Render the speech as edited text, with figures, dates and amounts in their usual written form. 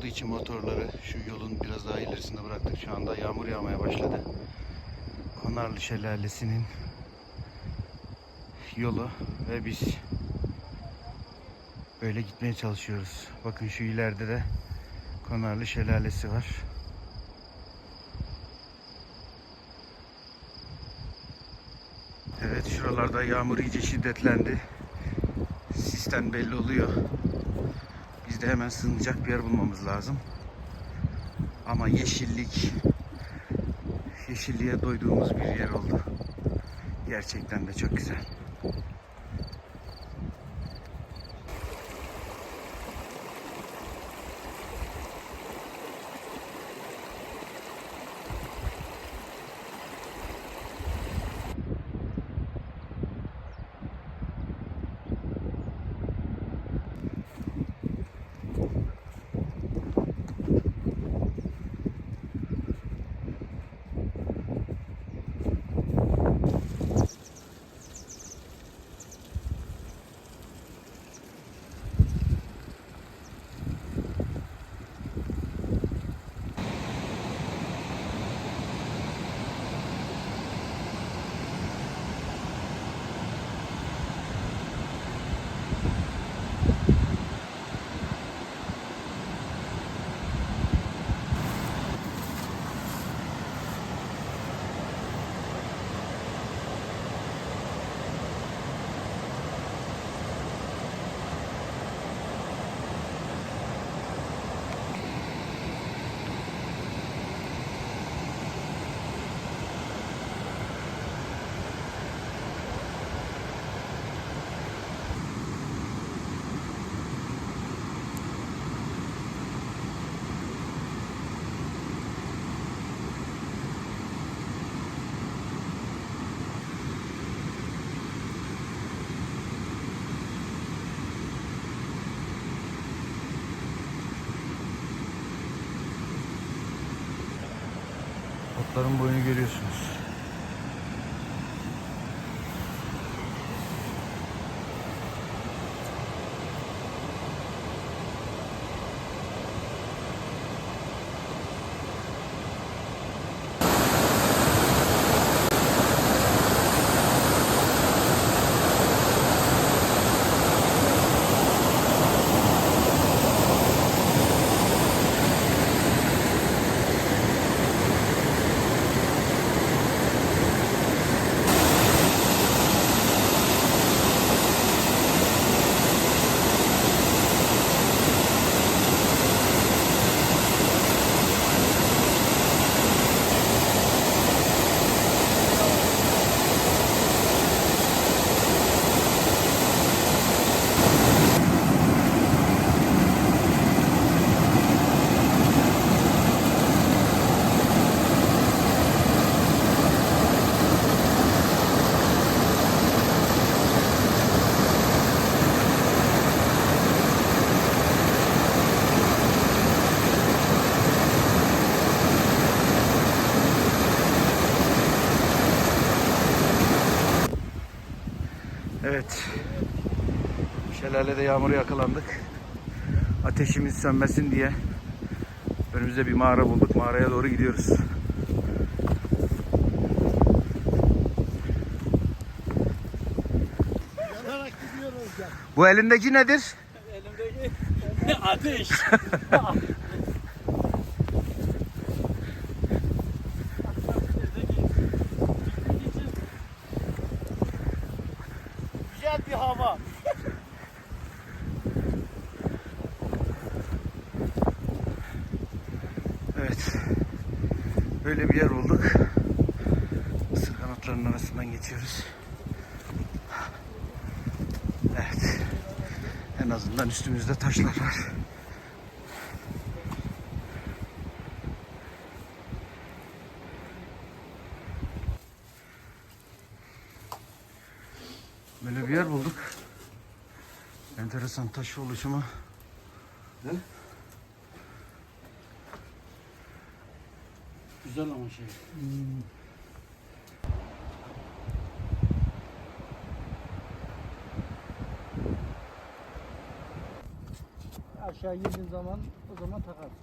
olduğu için motorları şu yolun biraz daha ilerisinde bıraktık. Şu anda yağmur yağmaya başladı. Konarlı Şelalesi'nin yolu ve biz böyle gitmeye çalışıyoruz. Bakın şu ileride de Konarlı Şelalesi var. Evet, şuralarda yağmur iyice şiddetlendi. Sisten belli oluyor. Biz de hemen sığınacak bir yer bulmamız lazım. Ama yeşilliğe doyduğumuz bir yer oldu. Gerçekten de çok güzel. Otların boyunu görüyorsunuz. Evet. Şelalede yağmura yakalandık. Ateşimiz sönmesin diye önümüzde bir mağara bulduk. Mağaraya doğru gidiyoruz. Yanarak gidiyoruz ya. Bu elindeki nedir? Elimdeki ateş. Güzel bir hava. Evet. Böyle bir yer bulduk. Isırgan otlarının arasından geçiyoruz. Evet. En azından üstümüzde taşlar var. Böyle bir yer bulduk. Enteresan taş oluşumu. Ne? Güzel ama şey. aşağı girdiğin zaman o zaman takarsın.